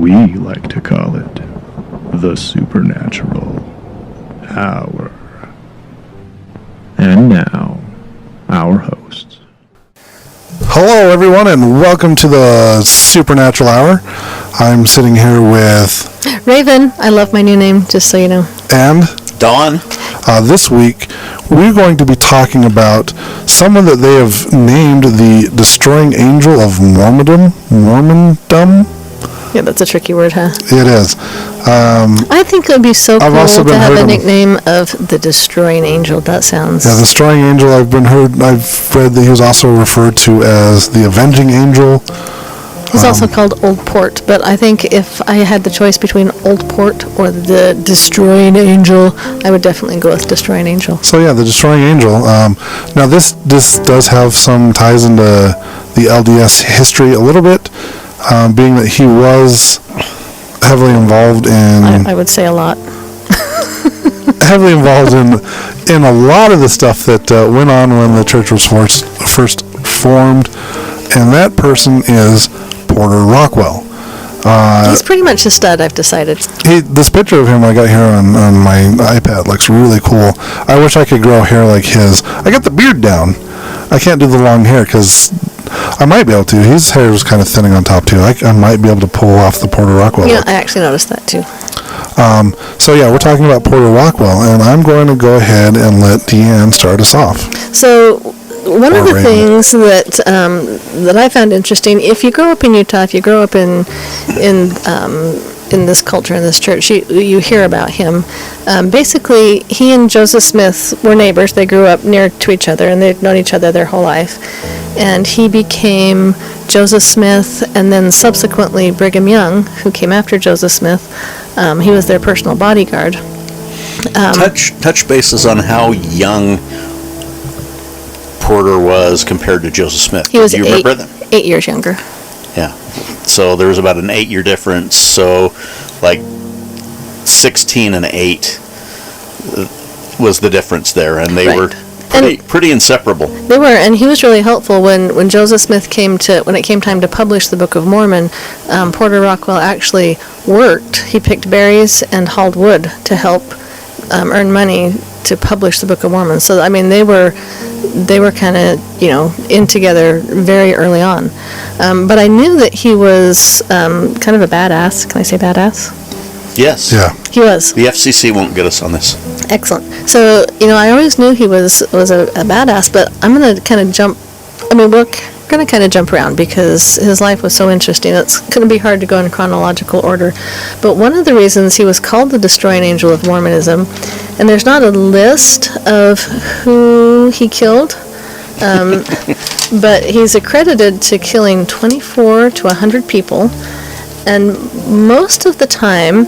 We like to call it the Supernatural Hour. And now, our hosts. Hello, everyone, and welcome to the Supernatural Hour. I'm sitting here with Raven. I love my new name, just so you know. And Dawn. This week, we're going to be talking about someone that they have named the Destroying Angel of Mormondom. Yeah, that's a tricky word, huh? It is. I think it would be so cool to have a nickname of the Destroying Angel. That sounds... Yeah, the Destroying Angel, I've read that he was also referred to as the Avenging Angel. He's also called Old Port, but I think if I had the choice between Old Port or the Destroying Angel, I would definitely go with Destroying Angel. So yeah, the Destroying Angel. Now this does have some ties into the LDS history a little bit, being that he was heavily involved in... I would say a lot. heavily involved in a lot of the stuff that went on when the church was first formed, and that person is Porter Rockwell. He's pretty much a stud, I've decided. This picture of him I got here on my iPad looks really cool. I wish I could grow hair like his. I got the beard down. I can't do the long hair because I might be able to. His hair was kind of thinning on top too. I might be able to pull off the Porter Rockwell. Yeah, I actually noticed that too. So yeah, we're talking about Porter Rockwell, and I'm going to go ahead and let Deanne start us off. So one of the things that I found interesting, if you grow up in Utah, if you grow up in this culture, in this church, you hear about him. Basically, he and Joseph Smith were neighbors. They grew up near to each other, and they'd known each other their whole life. And he became Joseph Smith, and then subsequently Brigham Young, who came after Joseph Smith. He was their personal bodyguard. Touch bases on how young Porter was compared to Joseph Smith. He was Do you remember them? 8 years younger. Yeah. So there was about an 8-year difference. So like 16 and 8 was the difference there, and they were pretty inseparable. They were, and he was really helpful when Joseph Smith when it came time to publish the Book of Mormon. Porter Rockwell actually worked. He picked berries and hauled wood to help earn money to publish the Book of Mormon. So I mean, they were kind of in together very early on. But I knew that he was kind of a badass. Can I say badass? Yes. Yeah. He was. The FCC won't get us on this. Excellent. So, I always knew he was a badass, but I'm going to kind of jump. We're going to kind of jump around because his life was so interesting. It's going to be hard to go in chronological order. But one of the reasons he was called the Destroying Angel of Mormonism, and there's not a list of who he killed, but he's accredited to killing 24 to 100 people, and most of the time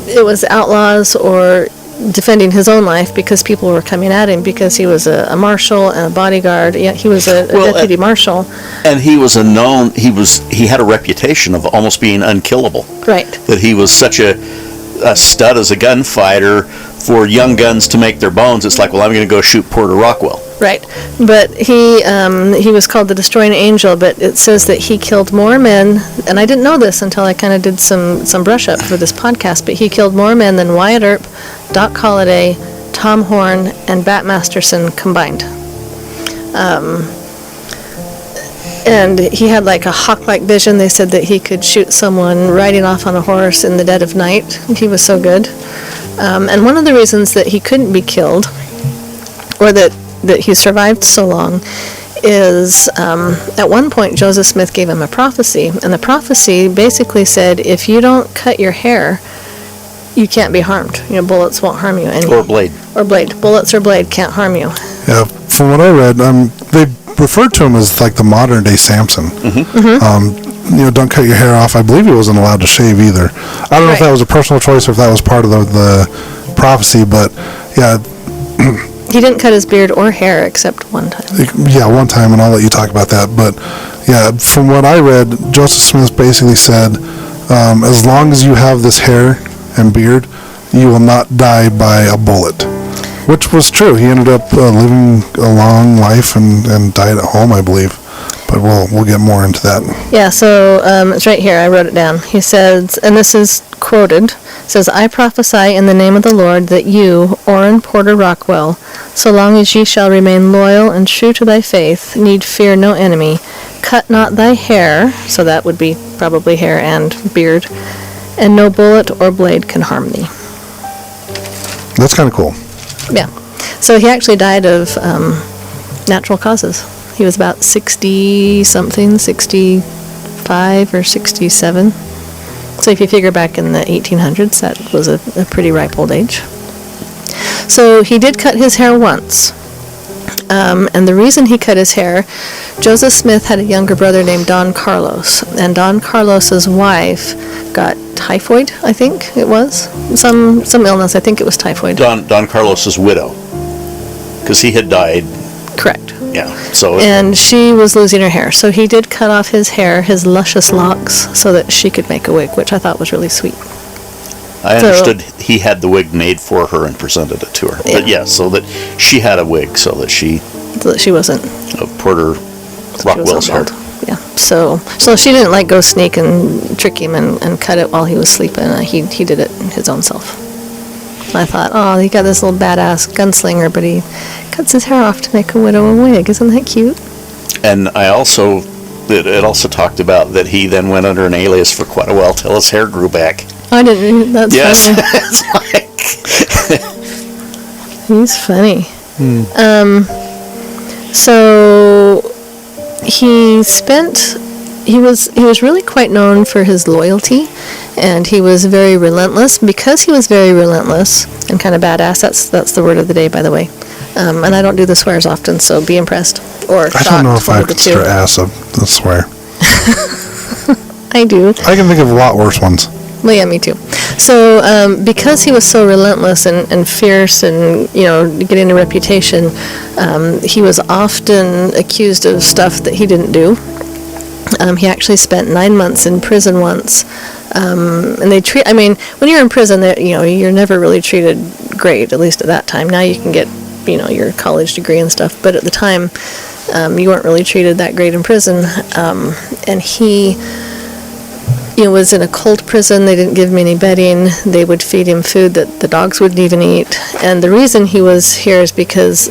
it was outlaws or defending his own life because people were coming at him because he was a marshal and a bodyguard. Yeah, he was a deputy marshal. And he was he had a reputation of almost being unkillable. Right. That he was such a stud as a gunfighter. For young guns to make their bones, it's like, well, I'm going to go shoot Porter Rockwell. Right, but he was called the Destroying Angel, but it says that he killed more men, and I didn't know this until I kind of did some brush up for this podcast, but he killed more men than Wyatt Earp, Doc Holliday, Tom Horn, and Bat Masterson combined. And he had like a hawk-like vision. They said that he could shoot someone riding off on a horse in the dead of night. He was so good. And one of the reasons that he couldn't be killed, or that he survived so long, is at one point Joseph Smith gave him a prophecy, and the prophecy basically said, if you don't cut your hair, you can't be harmed. Bullets won't harm you. Or blade. Bullets or blade can't harm you. Yeah, from what I read, they referred to him as like the modern day Samson. Don't cut your hair off. I believe he wasn't allowed to shave either. I don't know if that was a personal choice or if that was part of the prophecy, but yeah. He didn't cut his beard or hair except one time. Yeah, one time, and I'll let you talk about that. But yeah, from what I read, Joseph Smith basically said, as long as you have this hair and beard, you will not die by a bullet. Which was true. He ended up living a long life and died at home, I believe. but we'll get more into that. Yeah, so it's right here. I wrote it down. He says, and this is quoted, says, I prophesy in the name of the Lord that you, Orrin Porter Rockwell, so long as ye shall remain loyal and true to thy faith, need fear no enemy. Cut not thy hair, so that would be probably hair and beard, and no bullet or blade can harm thee. That's kind of cool. Yeah. So he actually died of natural causes. He was about 60-something, 65 or 67. So if you figure back in the 1800s, that was a pretty ripe old age. So he did cut his hair once. And the reason he cut his hair, Joseph Smith had a younger brother named Don Carlos. And Don Carlos's wife got typhoid, I think it was. Some illness, I think it was typhoid. Don Carlos's widow. Because he had died. Correct. Yeah. So. And she was losing her hair. So he did cut off his hair, his luscious locks, so that she could make a wig, which I thought was really sweet. I understood he had the wig made for her and presented it to her. Yeah. But yeah, so that she had a wig so that she wasn't Porter Rockwell's hair. Yeah. So she didn't like go sneak and trick him and cut it while he was sleeping. He did it his own self. I thought, oh, he got this little badass gunslinger, but he cuts his hair off to make a widow a wig. Isn't that cute? And it also talked about that he then went under an alias for quite a while till his hair grew back. I didn't. That's yes. funny. He's funny. So he was really quite known for his loyalty, and he was very relentless. Because he was very relentless and kind of badass, that's the word of the day, by the way. And I don't do the swears often, so be impressed or shocked. I don't know if I one of the consider two. ass a swear. I do. I can think of a lot worse ones. Well, yeah, me too. So, because he was so relentless and fierce and, getting a reputation, he was often accused of stuff that he didn't do. He actually spent 9 months in prison once. And when you're in prison, you're never really treated great, at least at that time. Now you can get, your college degree and stuff, but at the time, you weren't really treated that great in prison. And he was in a cold prison. They didn't give him any bedding. They would feed him food that the dogs wouldn't even eat. And the reason he was here is because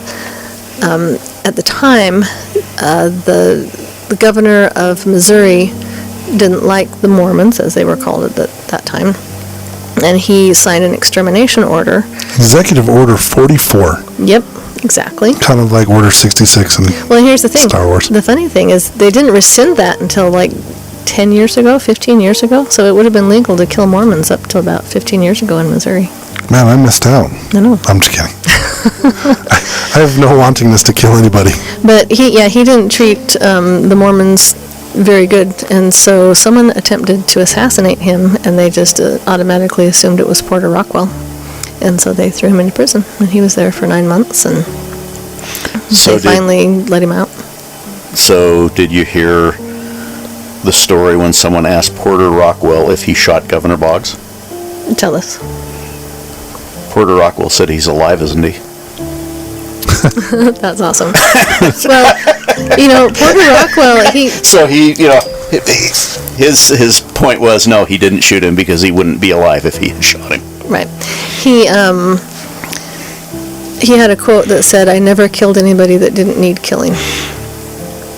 at the time, the governor of Missouri didn't like the Mormons, as they were called at that time. And he signed an extermination order. Executive Order 44. Yep, exactly. Kind of like Order 66 in Well, here's the thing. Star Wars. The funny thing is they didn't rescind that until 10 years ago, 15 years ago. So it would have been legal to kill Mormons up to about 15 years ago in Missouri. Man, I missed out. I know. I'm just kidding. I have no wantingness to kill anybody. But he didn't treat the Mormons very good, and so someone attempted to assassinate him, and they just automatically assumed it was Porter Rockwell, and so they threw him into prison, and he was there for 9 months, and they finally let him out. So did you hear the story when someone asked Porter Rockwell if he shot Governor Boggs? Tell us. Porter Rockwell said he's alive, isn't he? That's awesome. Well, Porter Rockwell, his point was, no, he didn't shoot him because he wouldn't be alive if he had shot him. Right. He had a quote that said, "I never killed anybody that didn't need killing."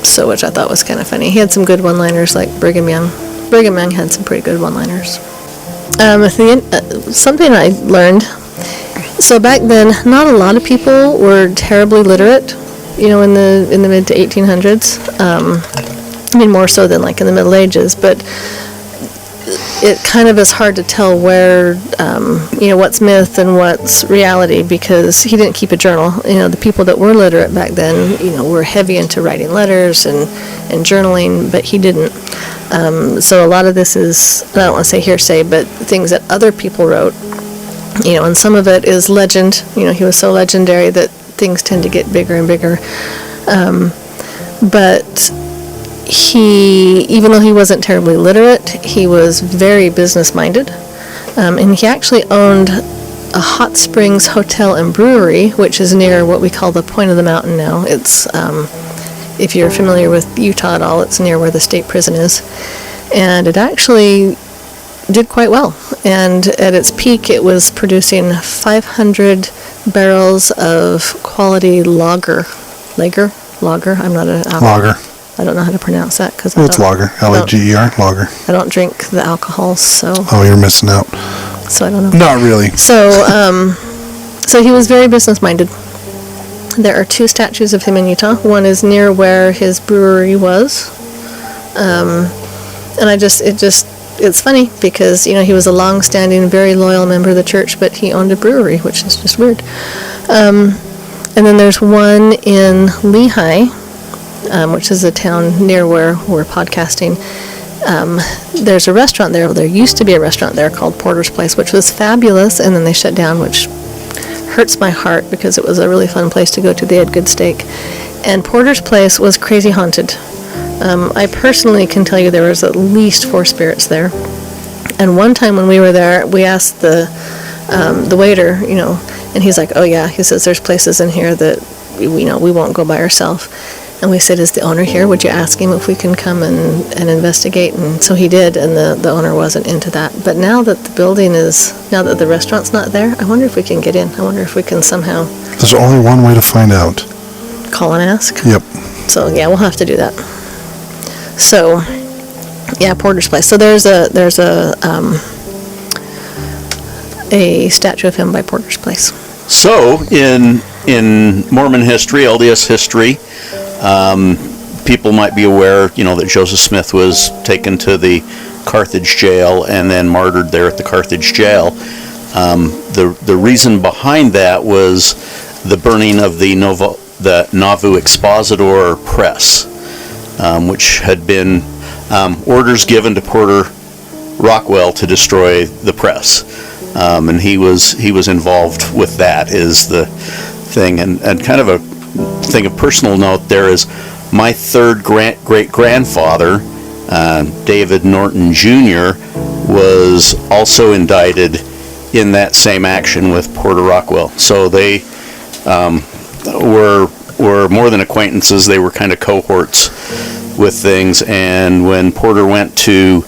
So, which I thought was kind of funny. He had some good one-liners like Brigham Young. Brigham Young had some pretty good one-liners. Something I learned. So back then, not a lot of people were terribly literate, in the mid to 1800s. More so than like in the Middle Ages, but it kind of is hard to tell where, what's myth and what's reality, because he didn't keep a journal. The people that were literate back then, were heavy into writing letters and journaling, but he didn't. So a lot of this is, I don't want to say hearsay, but things that other people wrote. And some of it is legend. He was so legendary that things tend to get bigger and bigger. But even though he wasn't terribly literate, he was very business-minded. And he actually owned a hot springs hotel and brewery, which is near what we call the point of the mountain now. It's if you're familiar with Utah at all, it's near where the state prison is. And it actually did quite well. And at its peak, it was producing 500 barrels of quality lager. I'm not an alcohol. Lager. I don't know how to pronounce that because It's lager. Lager. Lager. I don't drink the alcohols, so Oh, you're missing out. I don't know. Not really. So he was very business-minded. There are 2 statues of him in Utah. One is near where his brewery was. And it's funny because, he was a long-standing, very loyal member of the church, but he owned a brewery, which is just weird. And then there's one in Lehi, which is a town near where we're podcasting. There's a restaurant there. There used to be a restaurant there called Porter's Place, which was fabulous, and then they shut down, which hurts my heart because it was a really fun place to go to. They had good steak. And Porter's Place was crazy haunted. I personally can tell you there was at least 4 spirits there. And one time when we were there, we asked the waiter, and he's like, oh yeah, he says there's places in here that, we won't go by ourselves. And we said, is the owner here? Would you ask him if we can come and investigate? And so he did, and the owner wasn't into that. But now that the restaurant's not there, I wonder if we can get in. I wonder if we can somehow... There's only one way to find out. Call and ask? Yep. So, yeah, we'll have to do that. So, yeah, Porter's Place. So there's a statue of him by Porter's Place. So, in Mormon history, LDS history, people might be aware, that Joseph Smith was taken to the Carthage jail and then martyred there at the Carthage jail. The reason behind that was the burning of the Nauvoo Expositor press, which had been orders given to Porter Rockwell to destroy the press, and he was involved with that is the thing, and kind of a thing of personal note there is my 3rd great-grandfather, David Norton Jr., was also indicted in that same action with Porter Rockwell. So they were more than acquaintances. They were kind of cohorts with things. And when Porter went to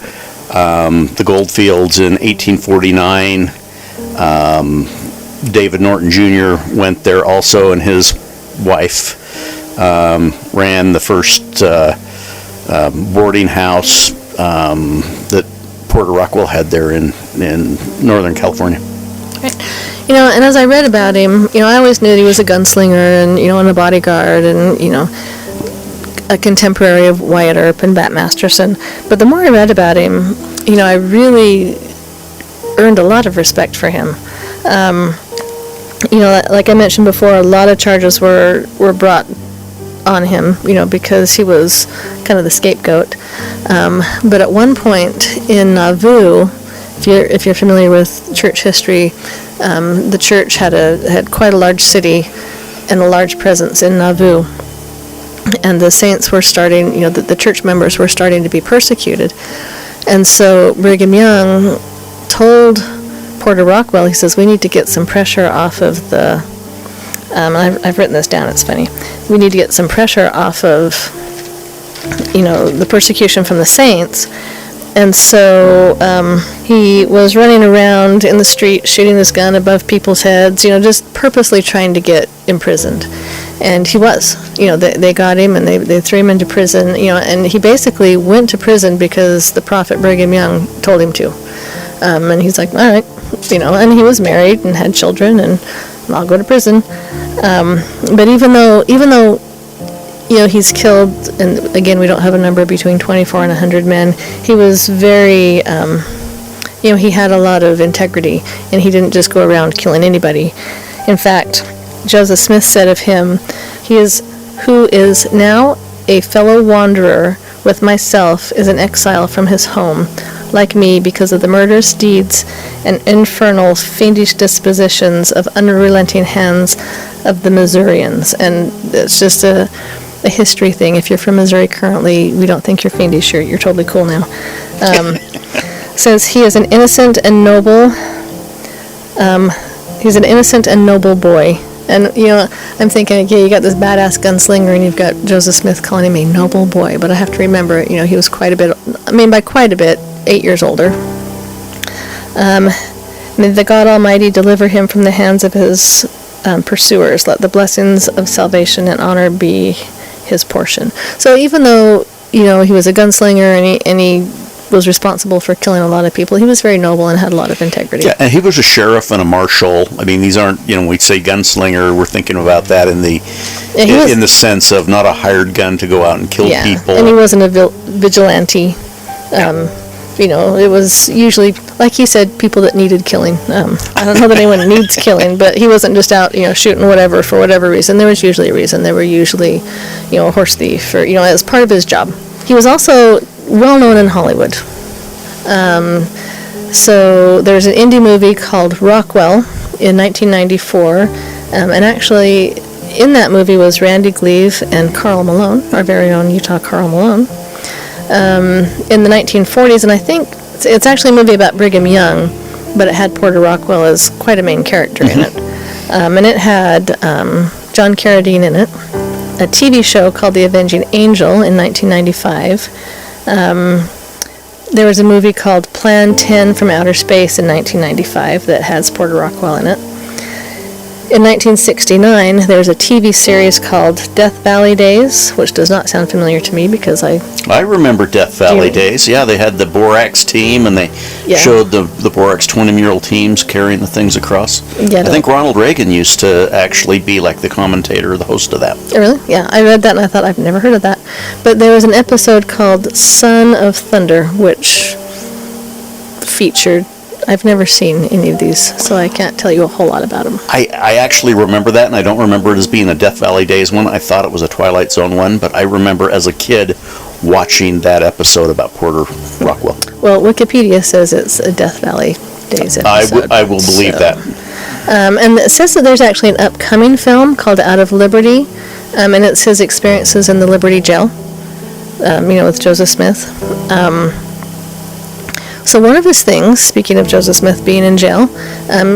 the gold fields in 1849, David Norton Jr. went there also, and his wife ran the first boarding house that Porter Rockwell had there in Northern California. Right. And as I read about him, I always knew that he was a gunslinger and, and a bodyguard and, a contemporary of Wyatt Earp and Bat Masterson. But the more I read about him, I really earned a lot of respect for him. Like I mentioned before, a lot of charges were brought on him, because he was kind of the scapegoat. But at one point in Nauvoo, if you're familiar with church history, the church had quite a large city and a large presence in Nauvoo. And the saints were starting, the church members were starting to be persecuted. And so Brigham Young told Porter Rockwell, he says, we need to get some pressure off of the, I've written this down, it's funny. We need to get some pressure off of, the persecution from the saints. And so he was running around in the street shooting his gun above people's heads, just purposely trying to get imprisoned. And he was, they got him and they threw him into prison, and he basically went to prison because the prophet Brigham Young told him to. And he's like, all right, and he was married and had children, and I'll go to prison. But even though he's killed, and again, we don't have a number, between 24 and 100 men, he was very, he had a lot of integrity, and he didn't just go around killing anybody. In fact, Joseph Smith said of him, who is now a fellow wanderer with myself, is an exile from his home, like me, because of the murderous deeds and infernal fiendish dispositions of unrelenting hands of the Missourians. And it's just a history thing. If you're from Missouri currently, we don't think you're fiendish. You're totally cool now. Says he is an innocent and noble. He's an innocent and noble boy, And, I'm thinking, okay, you got this badass gunslinger and you've got Joseph Smith calling him a noble boy. But I have to remember, he was quite a bit, by quite a bit, 8 years older. May the God Almighty deliver him from the hands of his pursuers. Let the blessings of salvation and honor be his portion. So even though, he was a gunslinger and he was responsible for killing a lot of people, he was very noble and had a lot of integrity. Yeah, and he was a sheriff and a marshal. These aren't, we'd say gunslinger, we're thinking about that in the in the sense of not a hired gun to go out and kill people. And he wasn't a vigilante. It was usually, like he said, people that needed killing. I don't know that anyone needs killing, but he wasn't just out, shooting whatever for whatever reason. There was usually a reason. There were usually, a horse thief or, as part of his job. He was also well known in Hollywood. So there's an indie movie called Rockwell in 1994, and actually in that movie was Randy Gleave and Carl Malone, our very own Utah Carl Malone. In the 1940s, and I think it's actually a movie about Brigham Young, but it had Porter Rockwell as quite a main character in it. And it had John Carradine in it, a TV show called The Avenging Angel in 1995. There was a movie called Plan 10 from Outer Space in 1995 that has Porter Rockwell in it. In 1969, there was a TV series called Death Valley Days, which does not sound familiar to me because I remember Death Valley Days. Yeah, they had the Borax team, and they showed the Borax 20-year-old teams carrying the things across. I think Ronald Reagan used to actually be like the commentator or the host of that. Really? Yeah, I read that and I thought, I've never heard of that. But there was an episode called Son of Thunder, which featured... I've never seen any of these, so I can't tell you a whole lot about them. I actually remember that, and I don't remember it as being a Death Valley Days one. I thought it was a Twilight Zone one, but I remember as a kid watching that episode about Porter Rockwell. Well, Wikipedia says it's a Death Valley Days episode. I will believe that. And it says that there's actually an upcoming film called Out of Liberty, and it's his experiences in the Liberty Jail, with Joseph Smith. So one of his things, speaking of Joseph Smith being in jail,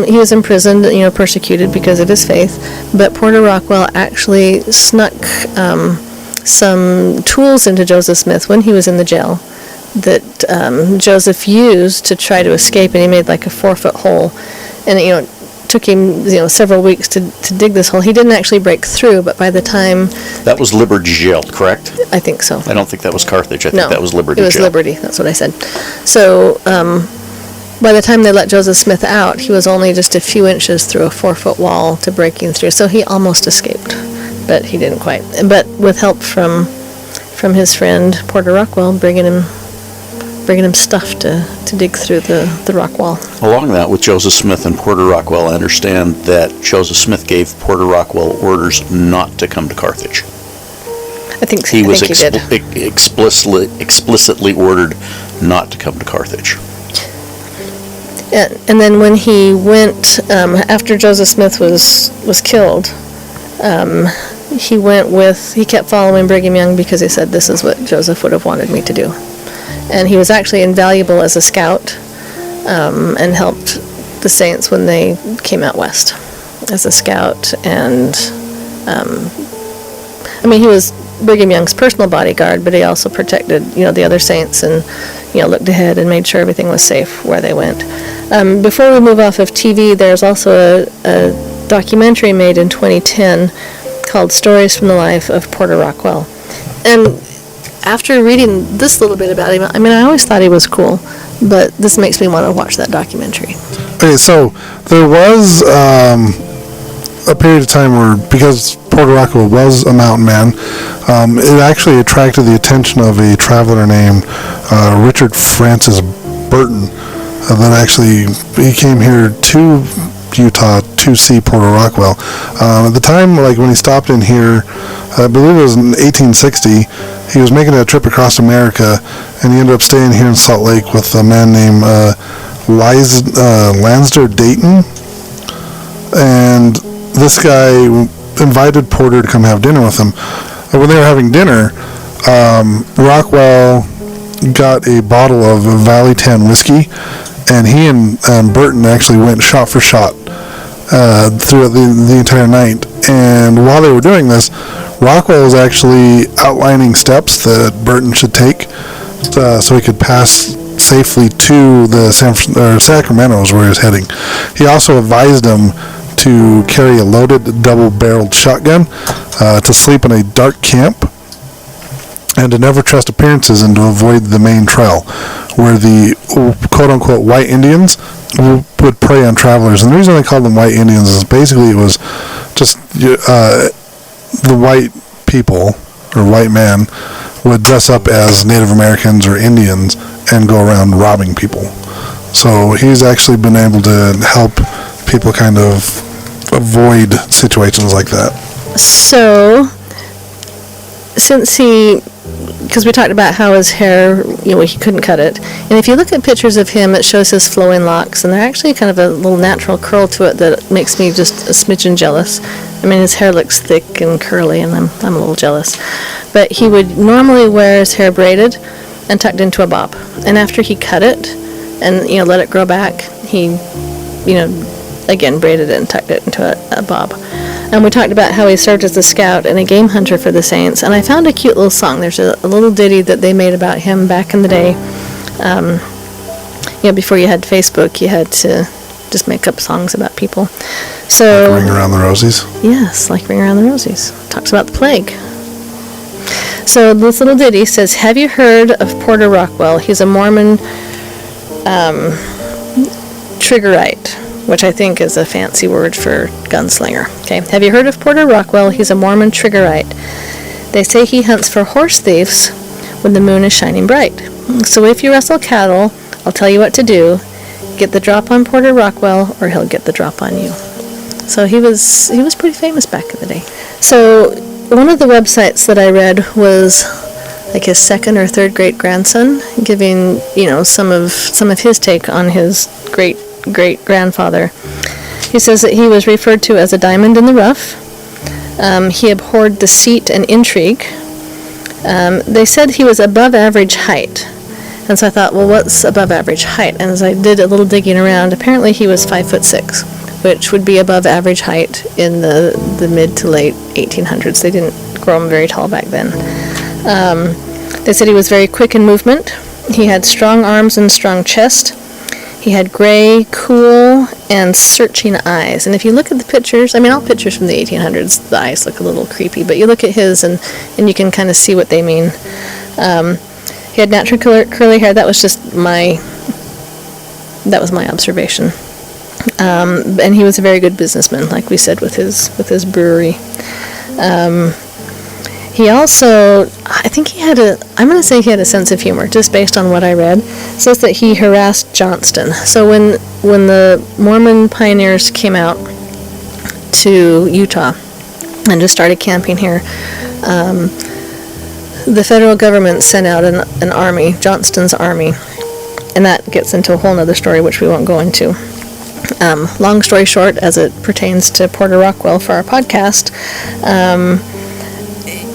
he was imprisoned, persecuted because of his faith, but Porter Rockwell actually snuck some tools into Joseph Smith when he was in the jail that Joseph used to try to escape, and he made like a 4-foot hole, and it took him several weeks to dig this hole. He didn't actually break through, but by the time... That was Liberty Jail, correct? I think so. I don't think that was Carthage. I think that was Liberty Jail. It was Liberty, that's what I said. So by the time they let Joseph Smith out, he was only just a few inches through a 4-foot wall to breaking through, so he almost escaped, but he didn't quite. But with help from his friend Porter Rockwell, bringing him stuff to dig through the rock wall. Along that, with Joseph Smith and Porter Rockwell, I understand that Joseph Smith gave Porter Rockwell orders not to come to Carthage. I think he was did. explicitly ordered not to come to Carthage. And then when he went, after Joseph Smith was killed, he kept following Brigham Young because he said, this is what Joseph would have wanted me to do. And he was actually invaluable as a scout, and helped the Saints when they came out west as a scout. And he was Brigham Young's personal bodyguard, but he also protected the other Saints and looked ahead and made sure everything was safe where they went. Before we move off of TV, there's also a documentary made in 2010 called Stories from the Life of Porter Rockwell. And after reading this little bit about him, I always thought he was cool, but this makes me want to watch that documentary. Okay, so there was a period of time where, because Porter Rockwell was a mountain man, it actually attracted the attention of a traveler named Richard Francis Burton. That actually, he came here to Utah to see Porter Rockwell. At the time, when he stopped in here, I believe it was in 1860, he was making a trip across America, and he ended up staying here in Salt Lake with a man named Lansdale Dayton. And this guy invited Porter to come have dinner with him. When they were having dinner, Rockwell got a bottle of Valley 10 whiskey, and he and Burton actually went shot for shot. throughout the entire night. And while they were doing this, Rockwell was actually outlining steps that Burton should take so he could pass safely to the Sacramento is where he was heading. He also advised him to carry a loaded double-barreled shotgun, to sleep in a dark camp, and to never trust appearances and to avoid the main trail, where the quote-unquote white Indians would prey on travelers. And the reason they called them white Indians is basically it was just the white people, or white man, would dress up as Native Americans or Indians and go around robbing people. So he's actually been able to help people kind of avoid situations like that. So, since because we talked about how his hair, he couldn't cut it. And if you look at pictures of him, it shows his flowing locks, and they're actually kind of a little natural curl to it that makes me just a smidgen jealous. I mean, his hair looks thick and curly, and I'm a little jealous. But he would normally wear his hair braided and tucked into a bob. And after he cut it and, let it grow back, he, again, braided it and tucked it into a bob. And we talked about how he served as a scout and a game hunter for the Saints. And I found a cute little song. There's a little ditty that they made about him back in the day. Before you had Facebook, you had to just make up songs about people. So, like Ring Around the Rosies? Yes, like Ring Around the Rosies. Talks about the plague. So this little ditty says, "Have you heard of Porter Rockwell? He's a Mormon triggerite," which I think is a fancy word for gunslinger. Okay, "Have you heard of Porter Rockwell? He's a Mormon triggerite. They say he hunts for horse thieves when the moon is shining bright. So if you rustle cattle, I'll tell you what to do. Get the drop on Porter Rockwell, or he'll get the drop on you." So he was pretty famous back in the day. So one of the websites that I read was like his second or third great grandson, giving some of his take on his great grandfather. He says that he was referred to as a diamond in the rough. He abhorred deceit and intrigue. They said he was above average height. And so I thought, well, what's above average height? And as I did a little digging around, apparently he was 5'6", which would be above average height in the mid to late 1800s. They didn't grow him very tall back then. They said he was very quick in movement. He had strong arms and strong chest. He had gray, cool, and searching eyes. And if you look at the pictures, all pictures from the 1800s, the eyes look a little creepy, but you look at his and you can kind of see what they mean. He had natural curly hair. That was my observation. And he was a very good businessman, like we said, with his brewery. He also, I'm going to say he had a sense of humor, just based on what I read. It says that he harassed Johnston. So when the Mormon pioneers came out to Utah and just started camping here, the federal government sent out an army, Johnston's army, and that gets into a whole other story, which we won't go into. Long story short, as it pertains to Porter Rockwell for our podcast,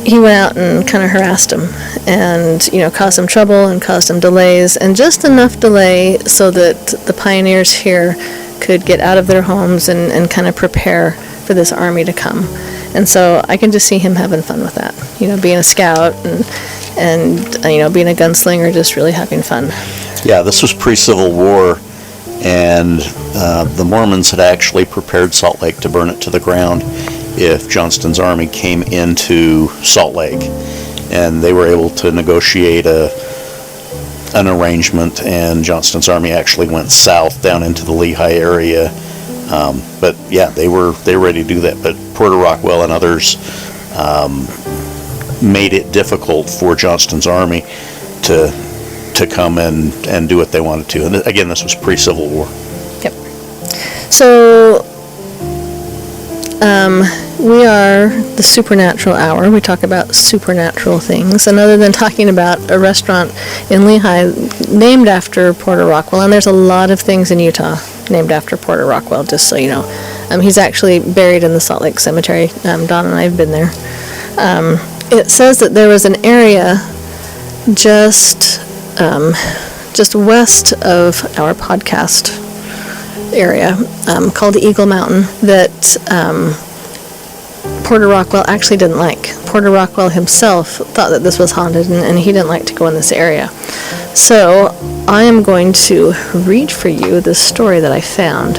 he went out and kind of harassed him and, caused him trouble and caused him delays, and just enough delay so that the pioneers here could get out of their homes and kind of prepare for this army to come. And so I can just see him having fun with that, being a scout and being a gunslinger, just really having fun. Yeah, this was pre-Civil War, and the Mormons had actually prepared Salt Lake to burn it to the ground if Johnston's army came into Salt Lake, and they were able to negotiate an arrangement, and Johnston's army actually went south down into the Lehigh area. But yeah, they were ready to do that. But Porter Rockwell and others made it difficult for Johnston's army to come and do what they wanted to. And again, this was pre-Civil War. Yep. So we are the Supernatural Hour. We talk about supernatural things. And other than talking about a restaurant in Lehigh named after Porter Rockwell, and there's a lot of things in Utah named after Porter Rockwell, just so you know. He's actually buried in the Salt Lake Cemetery. Don and I have been there. It says that there was an area just west of our podcast area called Eagle Mountain that Porter Rockwell actually didn't like. Porter Rockwell himself thought that this was haunted, and he didn't like to go in this area. So I am going to read for you this story that I found.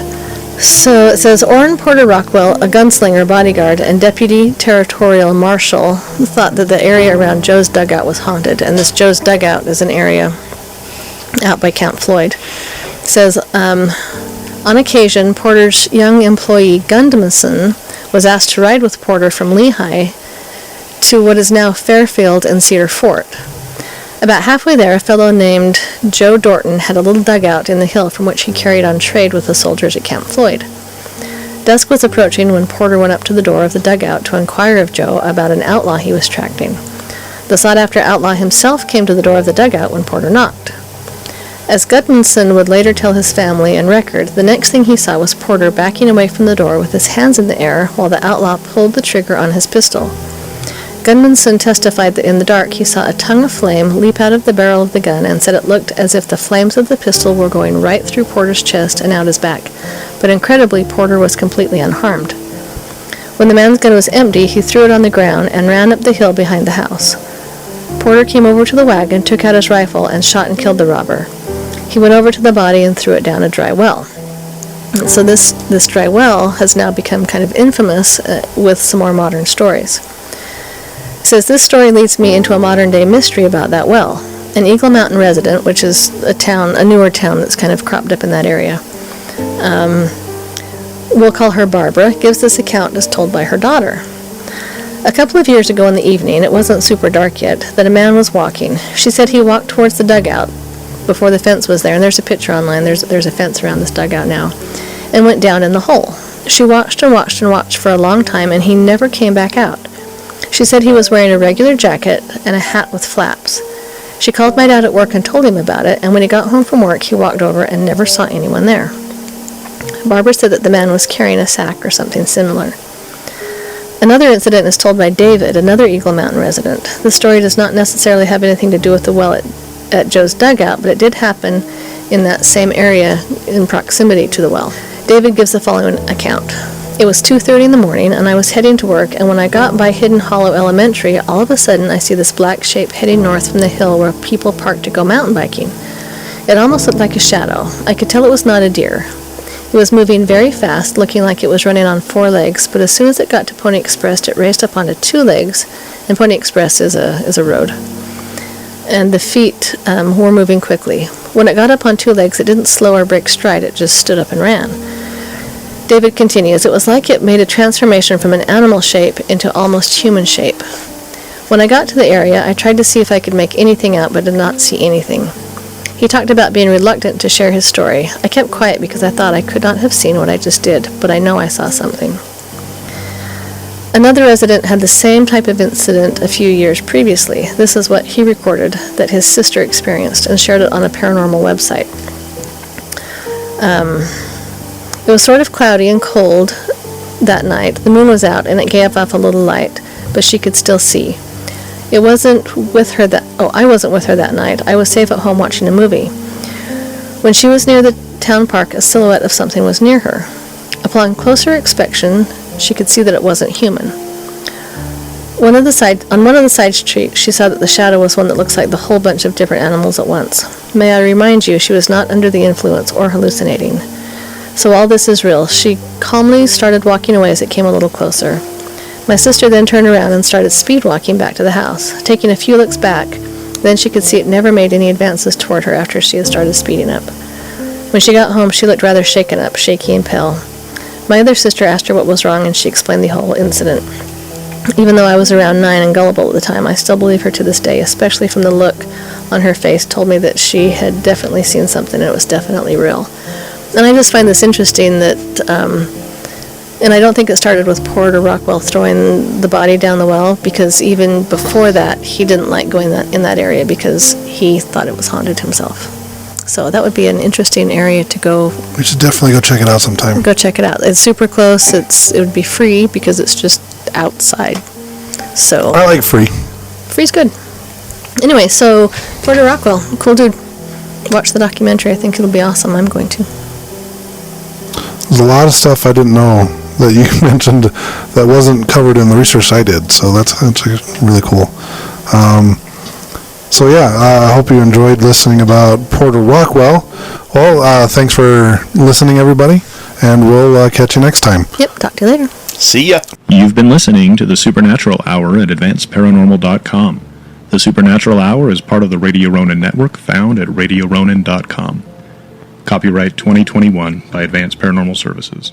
So it says, Orrin Porter Rockwell, a gunslinger, bodyguard, and deputy territorial marshal, thought that the area around Joe's Dugout was haunted, and this Joe's Dugout is an area out by Camp Floyd. It says, on occasion, Porter's young employee, Gundamson, was asked to ride with Porter from Lehigh to what is now Fairfield and Cedar Fort. About halfway there, a fellow named Joe Dorton had a little dugout in the hill from which he carried on trade with the soldiers at Camp Floyd. Dusk was approaching when Porter went up to the door of the dugout to inquire of Joe about an outlaw he was tracking. The sought-after outlaw himself came to the door of the dugout when Porter knocked. As Gudmundsson would later tell his family and record, the next thing he saw was Porter backing away from the door with his hands in the air while the outlaw pulled the trigger on his pistol. Gudmundsson testified that in the dark he saw a tongue of flame leap out of the barrel of the gun and said it looked as if the flames of the pistol were going right through Porter's chest and out his back, but incredibly Porter was completely unharmed. When the man's gun was empty, he threw it on the ground and ran up the hill behind the house. Porter came over to the wagon, took out his rifle, and shot and killed the robber. He went over to the body and threw it down a dry well. And so this dry well has now become kind of infamous with some more modern stories. It says, this story leads me into a modern-day mystery about that well. An Eagle Mountain resident, which is a newer town that's kind of cropped up in that area, we'll call her Barbara, gives this account as told by her daughter. A couple of years ago in the evening, it wasn't super dark yet, that a man was walking. She said he walked towards the dugout before the fence was there, and there's a picture online, there's a fence around this dugout now, and went down in the hole. She watched and watched and watched for a long time, and he never came back out. She said he was wearing a regular jacket and a hat with flaps. She called my dad at work and told him about it, and when he got home from work, he walked over and never saw anyone there. Barbara said that the man was carrying a sack or something similar. Another incident is told by David, another Eagle Mountain resident. This story does not necessarily have anything to do with the well at Joe's Dugout, but it did happen in that same area in proximity to the well. David gives the following account. It was 2:30 in the morning, and I was heading to work, and when I got by Hidden Hollow Elementary, all of a sudden I see this black shape heading north from the hill where people parked to go mountain biking. It almost looked like a shadow. I could tell it was not a deer. It was moving very fast, looking like it was running on 4 legs, but as soon as it got to Pony Express, it raised up onto 2 legs, and Pony Express is a road. And the feet were moving quickly. When it got up on 2 legs, it didn't slow or break stride, it just stood up and ran. David continues, it was like it made a transformation from an animal shape into almost human shape. When I got to the area, I tried to see if I could make anything out, but did not see anything. He talked about being reluctant to share his story. I kept quiet because I thought I could not have seen what I just did, but I know I saw something. Another resident had the same type of incident a few years previously. This is what he recorded that his sister experienced and shared it on a paranormal website. It was sort of cloudy and cold that night. The moon was out and it gave off a little light, but she could still see. I wasn't with her that night. I was safe at home watching a movie. When she was near the town park, a silhouette of something was near her. Upon closer inspection, she could see that it wasn't human. On one of the side streets, she saw that the shadow was one that looks like the whole bunch of different animals at once. May I remind you, she was not under the influence or hallucinating. So all this is real. She calmly started walking away as it came a little closer. My sister then turned around and started speed walking back to the house, taking a few looks back. Then she could see it never made any advances toward her after she had started speeding up. When she got home, she looked rather shaken up, shaky and pale. My other sister asked her what was wrong, and she explained the whole incident. Even though I was around 9 and gullible at the time, I still believe her to this day, especially from the look on her face told me that she had definitely seen something and it was definitely real. And I just find this interesting that, and I don't think it started with Porter Rockwell throwing the body down the well, because even before that, he didn't like going in that area because he thought it was haunted himself. So that would be an interesting area to go. We should definitely go check it out sometime. Go check it out. It's super close. It would be free because it's just outside. So I like free. Free's good. Anyway, so Porter Rockwell, cool dude. Watch the documentary. I think it'll be awesome. I'm going to. There's a lot of stuff I didn't know that you mentioned that wasn't covered in the research I did, so that's really cool. So yeah, I hope you enjoyed listening about Porter Rockwell. Well, thanks for listening, everybody, and we'll catch you next time. Yep, talk to you later. See ya. You've been listening to the Supernatural Hour at AdvancedParanormal.com. The Supernatural Hour is part of the Radio Ronin network, found at RadioRonin.com. Copyright 2021 by Advanced Paranormal Services.